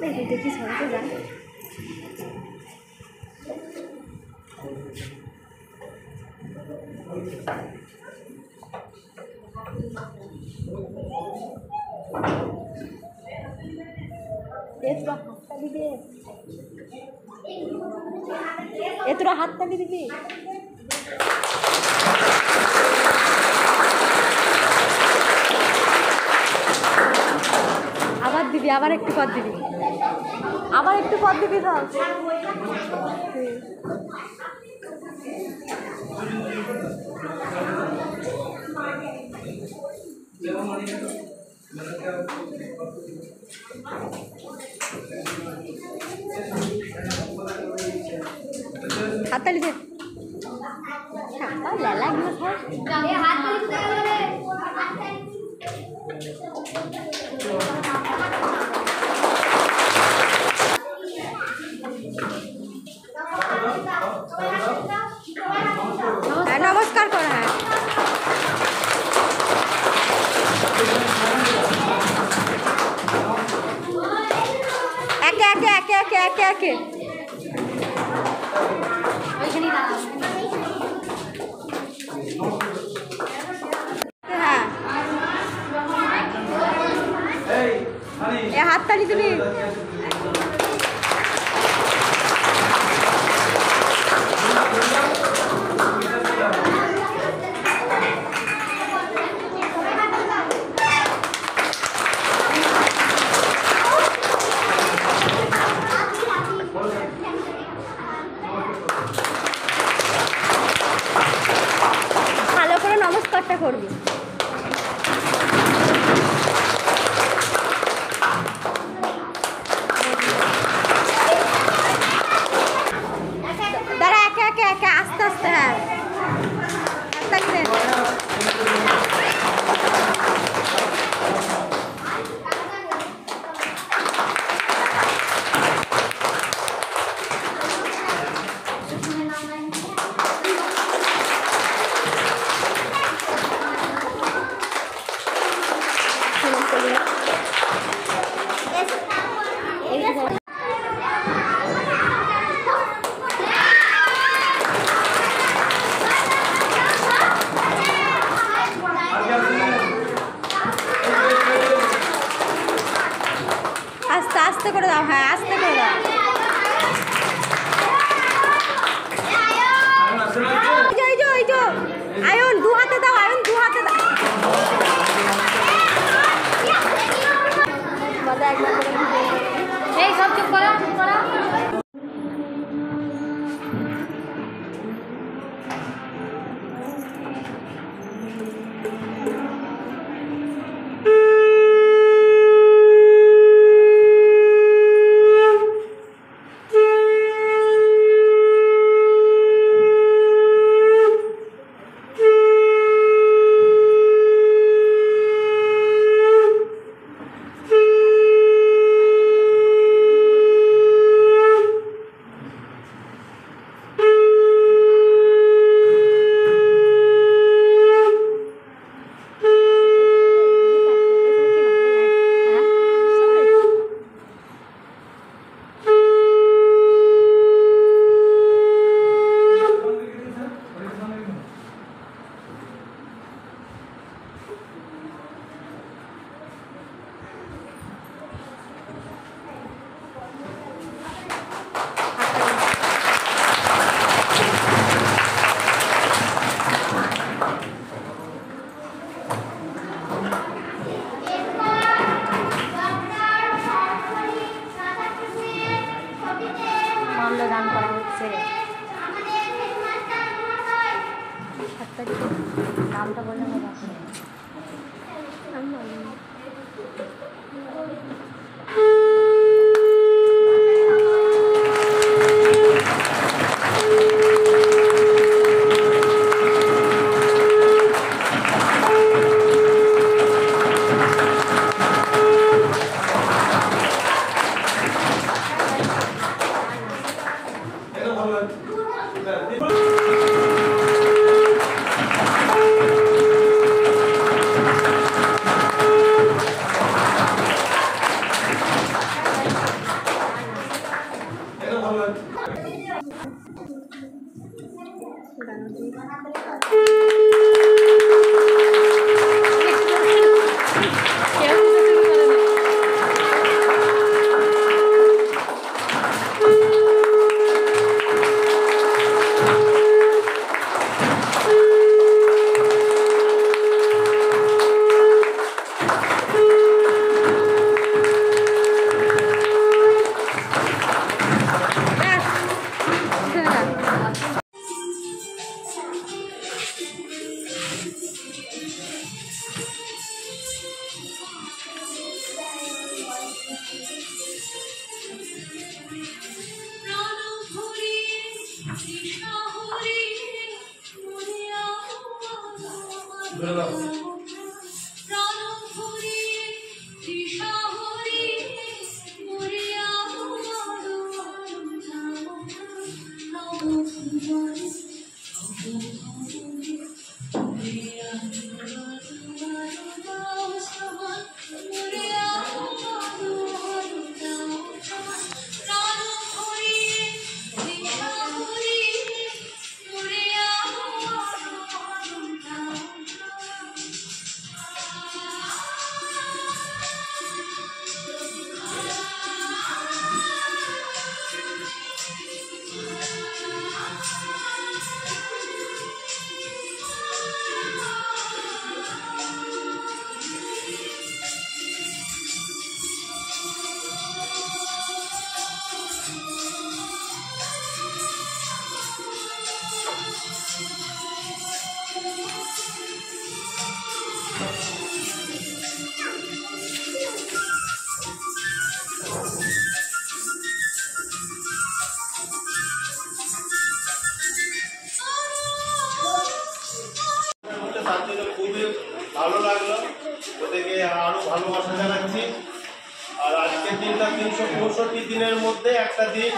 নাকি দেখি সরতে যায়। তোরা হাততালি দিবি। আবার দিবি, আবার একটু পর দিবি, আবার একটু পর দিবি। ধর হাততালি দে। লালাগুলো নমস্কার করা। হ্যাঁ একে একে একে একে একে একে হ্যাঁ হাততালি দিবি। ভালো করে নমস্কারটা করবি। দাঁড়া একে একে একে আস্তে আস্তে। হ্যাঁ আস্তে আস্তে করে দাও। হ্যাঁ আস্তে করে দাও। আয়ন দু হাতে দাও, আয়ন দু হাতে দাও। এই সব চুপ করো, চুপ করো। দান করা হচ্ছে। নামটা বললে হবে। খুবই ভালো লাগলো, ওদেরকে আরো ভালোবাসা জানাচ্ছি। আর আজকের দিনটা 365 দিনের মধ্যে একটা দিন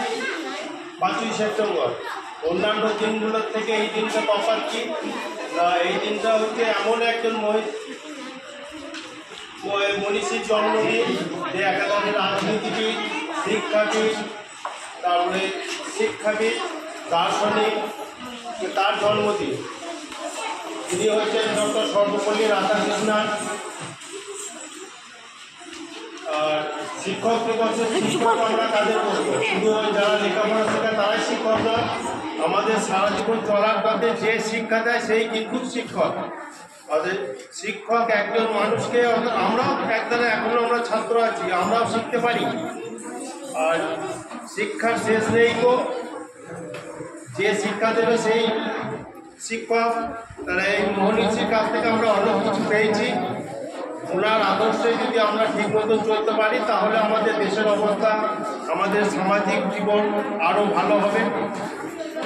5ই সেপ্টেম্বর। অন্যান্য দিনগুলোর থেকে এই দিনটা তফাৎ কি না, এই দিনটা হচ্ছে এমন একজন মনীষীর জন্মদিন যে একাধারে রাজনীতিবিদ, শিক্ষাবিদ, তারপরে শিক্ষাবিদ, দার্শনিক, তার জন্মদিন। তিনি হচ্ছেন ডক্টর সর্বপল্লী রাধাকৃষ্ণন। আর শিক্ষক দিবসের শিক্ষক আমরা কাদের বলবো? শুধু যারা লেখাপড়া শেখায় তারাই শিক্ষক নয়, আমাদের সারা জীবন চলার পথে যে শিক্ষা দেয় সেই কিন্তু শিক্ষক। আমাদের শিক্ষক একজন মানুষকে, আমরাও একদানে এখনো আমরা ছাত্র আছি, আমরাও শিখতে পারি। আর শিক্ষার শেষ নেই তো, যে শিক্ষা দেবে সেই শিক্ষক। তারা এই মনীষীর কাছ থেকে আমরা অনেক কিছু পেয়েছি। ওনার আদর্শে যদি আমরা ঠিক মতন চলতে পারি তাহলে আমাদের দেশের অবস্থা, আমাদের সামাজিক জীবন আরও ভালো হবে।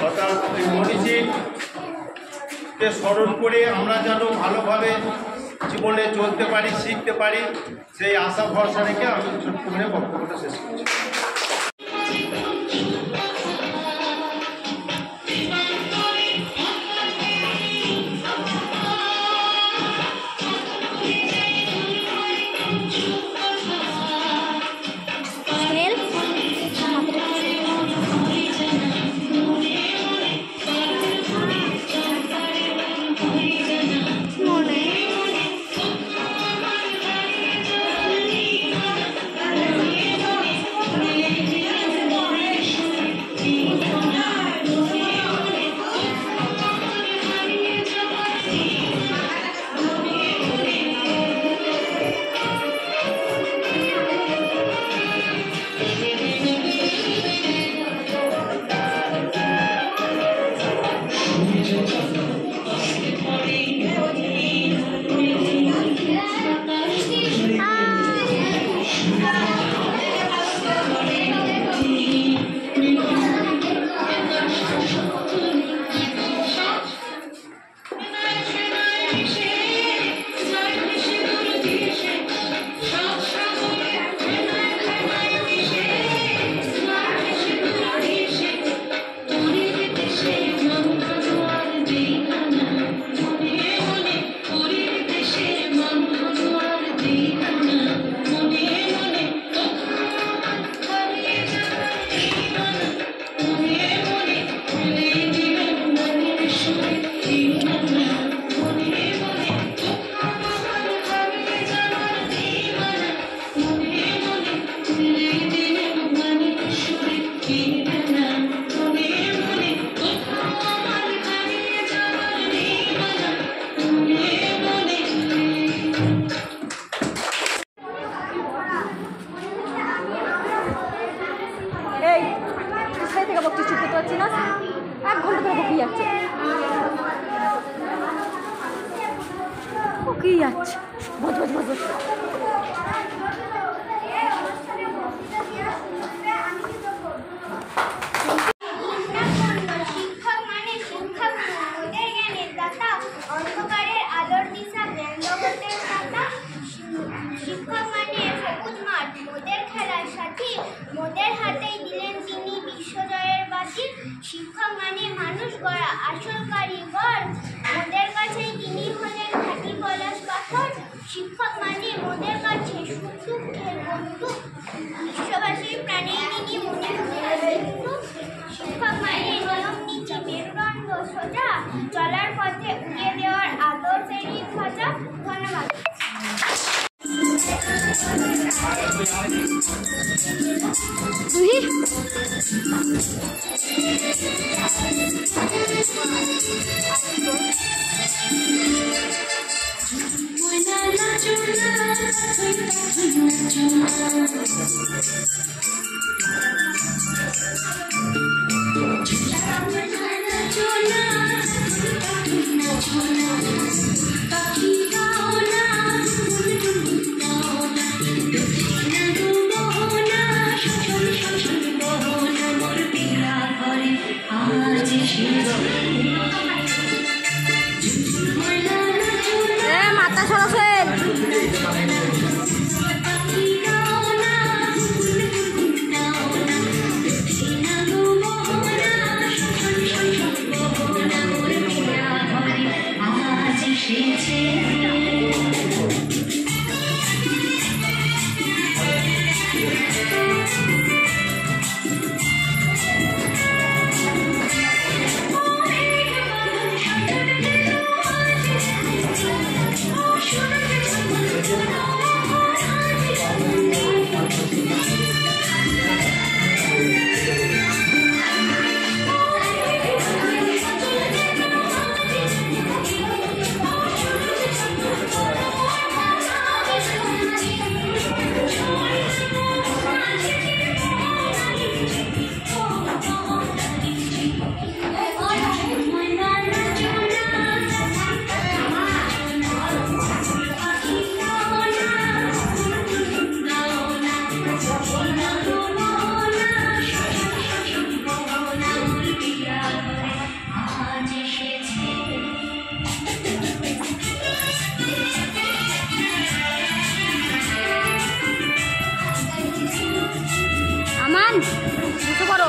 অর্থাৎ মনীষীকে স্মরণ করে আমরা যেন ভালোভাবে জীবনে চলতে পারি, শিখতে পারি, সেই আশা ভরসা রেখে আমি ছোট্ট করে বক্তব্যটা শেষ করছি। অন্ধকারের আলোর মানে মানুষ গড়া আসল কারিগর। মোদের কাছে তিনি হলেন খাঁটি পলাশ পাথর। শিক্ষক মানে মোদের কাছে সুখ দুঃখের বন্ধু। বিশ্ববাসীর প্রাণে তিনি মনে কিন্তু শিক্ষক মানে নিয়ম নীতি মেরুদণ্ড সোজা, চলার পথে উড়িয়ে দেওয়ার আদর্শেরই ধ্বজা। ধন্যবাদ। মাথা সরাসেন আমান বুঝতে পারো।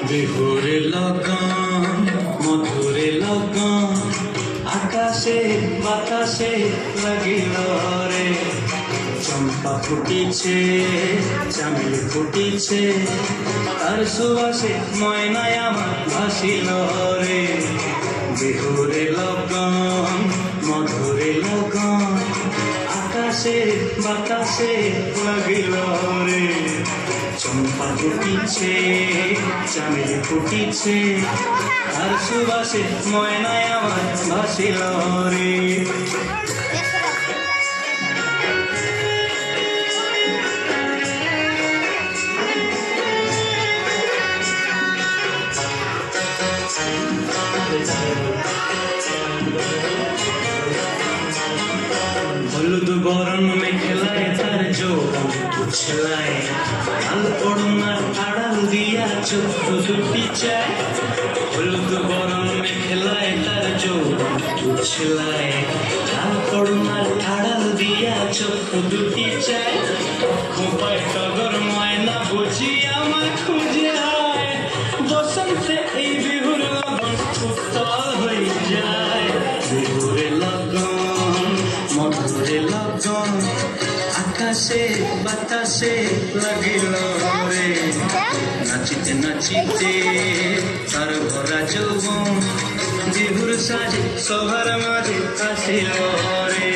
বিহুরে লগন মধুরে লগন আকাশে বাতাসে লাগিল রে চম্পা ফুটিছে চামেলি ফুটিছে তার সুবাসে ময়নায় আমার ভাসিল রে বিহুরে লগন মধুরে লগন আকাশে বাতাসে লাগিল রে চম্পা ফুটিছে চামেলি ফুটিছে আর সুবাসে ময়নায় আমার ভাসিল রে হলুদ বরণ মেখেলায় তার যৌবন উছলায়, লাল ওড়নার আড়াল দিয়া চক্ষু দুটি চায়। হলুদ বরণ মেখেলায় তার যৌবন উছলায়, লাল ওড়নার আড়াল দিয়া চক্ষু দুটি চায়। খোঁপায় টগর ময়না বুঝি আমার খুঁজে আয়, বসন্তে এই বিহুর লগন উত্তল হয়ে যায়। বিহুরে লগন মধুরে লগন, আকাশে বাতাসে লাগিল রে। নাচিতে নাচিতে তার ভরা যৌবন, বিহুর সাজে সবার মাঝে আসিল রে।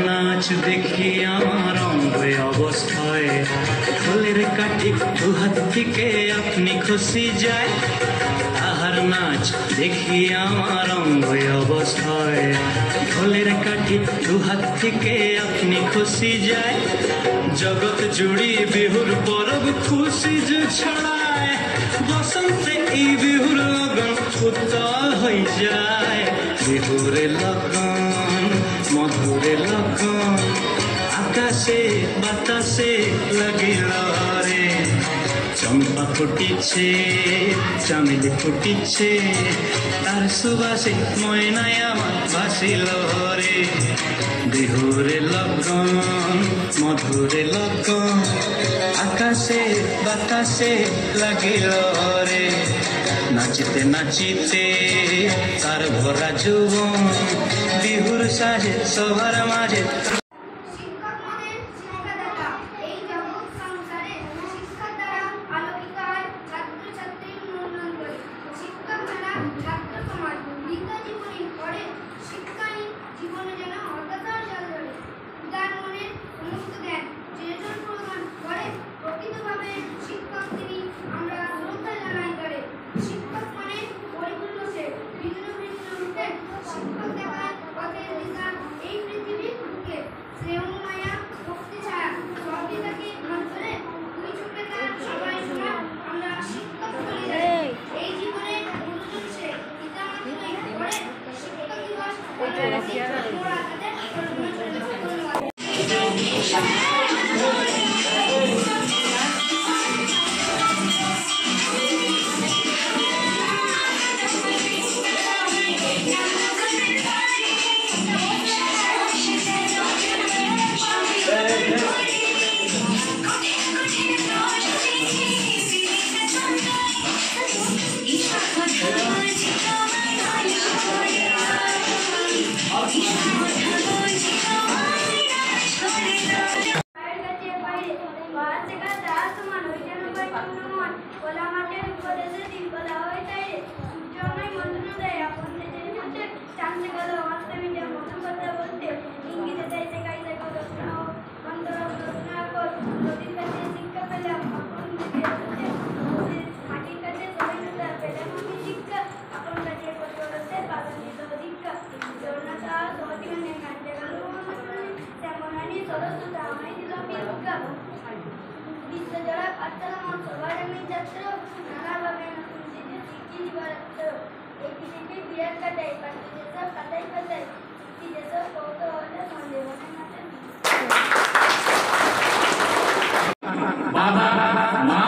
নাচ দেখি আমার অঙ্গ অবস্থায়, ফুলের কাঠি দু হাত থেকে আপনি খুশি যায়। তাহার নাচ দেখি আমার অঙ্গ অবস্থায়, ফুলের কাঠি দু হাত থেকে আপনি খুশি যায়। জগৎ জুড়ি বিহুর পরব খুশি যে ছড়ায়, বসন্তে এই বিহুর লগন উত্তল হয়ে যায়। বিহুরে লগন মধুরে লগন, আকাশে বাতাসে লাগিল রে। চম্পা ফুটিছে চামেলি ফুটিছে, তার সুবাসে ময়নায় আমার ভাসিল রে। বিহুরে লগন মধুরে লগন, আকাশে বাতাসে লাগিল রে। নাচিতে নাচিতে তার ভরা যৌবন, বিহুর সাজে সবার মাঝে। শিক্ষক মনের শিক্ষাদাতা, এই জগৎ সংসারে শিক্ষার দ্বারা আলোকিত হয় ছাত্রছাত্রীর উন্নয়ন করে। শিক্ষক ছাড়া ছাত্র সমাজ বৃদ্ধ জীবনে পড়ে, শিক্ষাই জীবনে যেন হতাশার জল ধরে। উদার মনের সমস্ত জ্ঞান যেজন প্রদান করে, প্রকৃতভাবে শিক্ষক তিনি আমরা শ্রদ্ধা জানাই করে। শিক্ষক মানে পরিপূর্ণ সে, ভিন্ন ভিন্ন রূপে শিক্ষক দেখায় পথের দিশা এই পৃথিবীর বুকে। স্নেহ মায়া ভক্তি ছায়া সবই তাকে অন্তরে, দুই চোখে তার সবাই শোনা, আমরা শিক্ষক বলে যাই। এই জীবনে গুরুজন সে, পিতা মাতৃ পড়ে। শিক্ষক দিবস আমরা তাদের বিশ্বজোড়া পাঠশালা সবার আমি যাত্র, নানাভাবে নতুন জিনিস শিখি জীবরাত্র। এই পৃথিবী বিরাট কাটাই পাঠ্য যেসব পাতাই পাতাই, শিখি যেসব কৌত হলে সন্দেহনের মাঠে। বাবা মা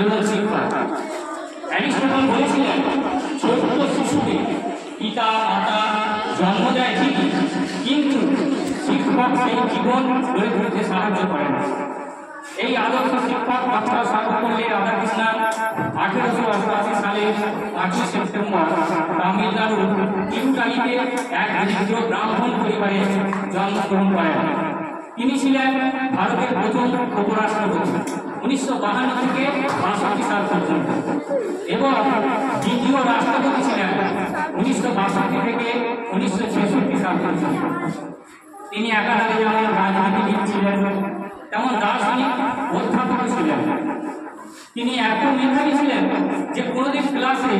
এবং শিক্ষক। অ্যারিস্টটল বলেছিলেন, ছোট্ট শিশুকে পিতা মাতা জন্ম দেয় ঠিকই, কিন্তু শিক্ষক সেই জীবন গড়ে তুলতে সাহায্য করে না। এই আদর্শ শিক্ষক ডক্টর সর্বপল্লী রাধাকৃষ্ণন 1888 সালের 5 সেপ্টেম্বর তামিলনাড়ুর তিরুটালিতে এক দরিদ্র ব্রাহ্মণ পরিবারে জন্মগ্রহণ করেন। তিনি ছিলেন ভারতের প্রথম উপরাষ্ট্রপতি 1952 থেকে 62 সাল পর্যন্ত, এবং দ্বিতীয় রাষ্ট্রপতি ছিলেন 1962 থেকে 1966 সাল পর্যন্ত। তিনি একাধারে যেমন রাজনীতিবিদ ছিলেন, তেমন দার্শনিক অধ্যাপক ছিলেন। তিনি এত মেধাবী ছিলেন যে কোনোদিন ক্লাসে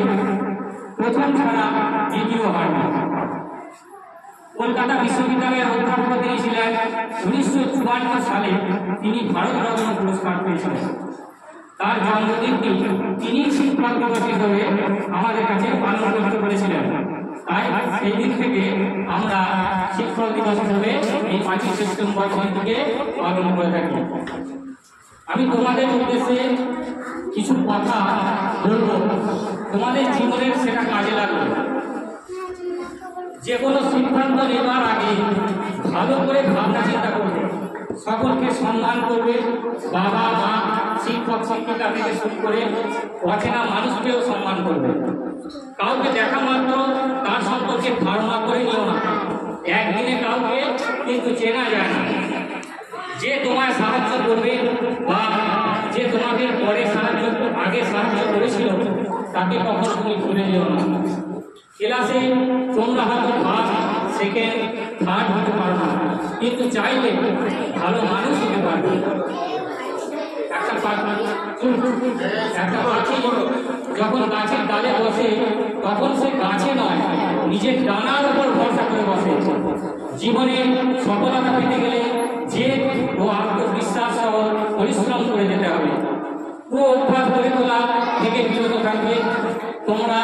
প্রথম ছাড়া দ্বিতীয় হয় না। কলকাতা বিশ্ববিদ্যালয়ের অধ্যাপক তিনি ছিলেন। 1954 সালে তিনি ভারতরত্ন পুরস্কার পেয়েছিলেন। তার জন্মদিনটি তিনি শিক্ষক দিবস হিসেবে আমাদের কাছে পালন করতে পেরেছিলেন। তাই সেই দিন থেকে আমরা শিক্ষক দিবস হিসেবে এই 5ই সেপ্টেম্বর দিনটিকে পালন করে থাকি। আমি তোমাদের উদ্দেশ্যে কিছু কথা বলবো, তোমাদের জীবনের সেটা কাজে লাগবে। যে কোনো সিদ্ধান্ত নেওয়ার আগে ভালো করে ভাবনা চিন্তা করবে, সকলকে সম্মান করবে, বাবা মা শিক্ষক শিক্ষিকা থেকে শুরু করে অচেনা মানুষকেও সম্মান করবে। কাউকে দেখা মাত্র তার সম্পর্কে ধারণা করে নিও না। একদিনে কাউকে কিন্তু চেনা যায় না। যে তোমায় সাহায্য করবে বা যে তোমাদের পরে আগে সাহায্য করেছিল তাকে কখনো তুমি ভুলে যেও না। ক্লাসে তোমরা হয়তো ফার্স্ট সেকেন্ড থার্ড হতে পারো না, কিন্তু চাইলে ভালো মানুষ হতে পারবে। একটা পাখি যখন গাছের ডালে বসে তখন সে গাছে নয়, নিজের ডানার উপর ভরসা করে বসে। জীবনে সফলতা পেতে গেলে যে ও আত্মবিশ্বাস সহ পরিশ্রম করে যেতে হবে। ও অভ্যাস করে তোলা থেকে বিরত থাকবে। তোমরা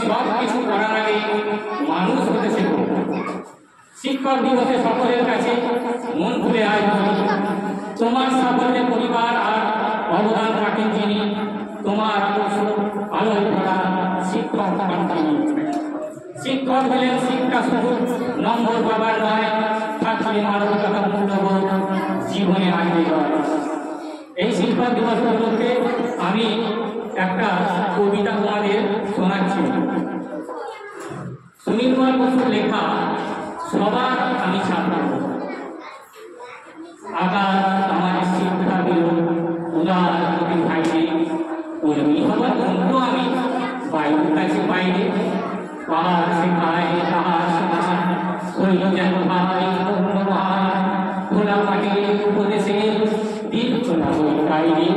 সব কিছু করার আগে মানুষ হতে শেখো। শিক্ষক দিবসে সকলের কাছে মন খুলে আয়। তোমার সাফল্যে পরিবার আর অবদান রাখেন যিনি, তোমার আলোয় ভরা শিক্ষক তিনি। শিক্ষক হলেন শিক্ষা শুধু নম্বর পাবার নয়, থাকলে মানবিকতা মূল্যবোধ জীবনে আনবে হয়। এই শিক্ষক দিবস উপলক্ষে আমি একটা কবিতা তোমাদের শোনাচ্ছি। সুনীলকুমার বসুর লেখা সবার আমি ছাত্র। আকাশ আমার শিক্ষা দিল উদার কবি ভাইকে, কর্মী হবার বন্ধু আমি বাইরের কাছে বাইরে। পাহাড় শেখায় পাহাড় শেখায় শৈল যেন ভাই ধন্যবাদ। খোলা মাটির উপদেশে দিন খোলা হই বাইরে।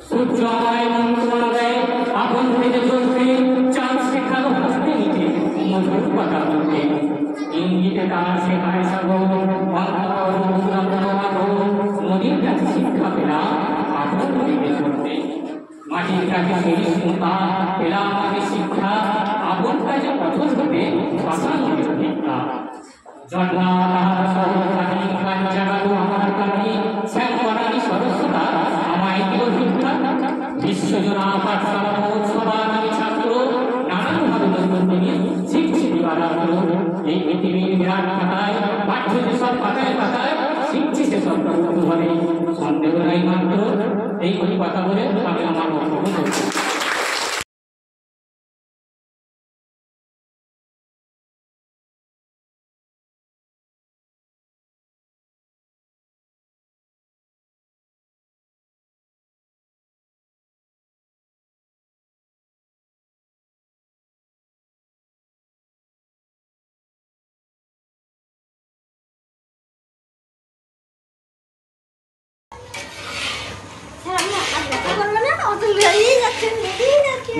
সূর্য আমায় মন্ত্রণা দেয় আগুন থেকে চলতে, চাঁদ শেখানো হাসতে নিতে মধুর কথা বলতে। ইঙ্গিতে তার শেখায় সাগর নদীর কাছে শিক্ষা পেলাম আগুন থেকে চলতে। মাটির কাছে সহিষ্ণুতা পেলাম আমি শিক্ষা, আগুন কাজে কঠোর হতে পাষাণ ভিক্ষা। জন্মা তাহার সহকারী গান জাগালো আমার কানে, শ্যাম করানি সরস্বতা আমায় দিল শিক্ষা। বিশ্বজোড়া পাঠশালা মহোৎসবার আমি ছাত্র, নানানভাবে নতুন দিনে শিখছি দিবারাত্র। এই পৃথিবীর বিরাট খাতায় পাঠ্য যেসব পাতায় পাতায় শিখছি সেসব প্রভুভাবে, সন্দেহ নাই মাত্র। এই কথা বলে আমি আমার বক্তব্য করছি।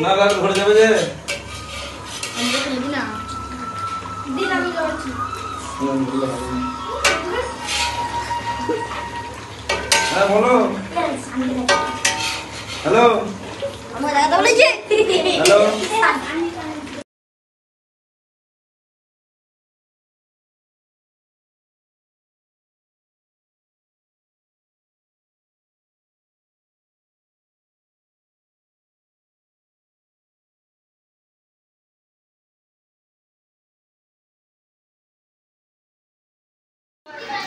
না লাল ঘরে যাবে যে হ্যাঁ বলো। হ্যালো হ্যালো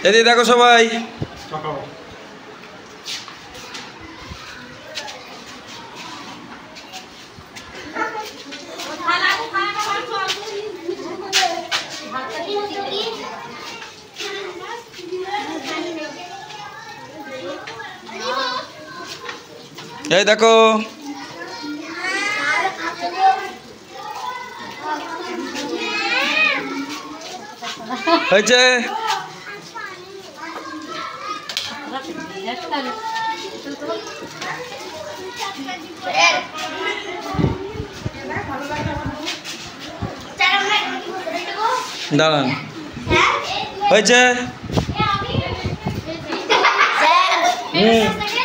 এদিকে দেখো সবাই। এই দেখো হয়েছে। ভালো লাগে। দাঁড়ান হয়েছে স্যার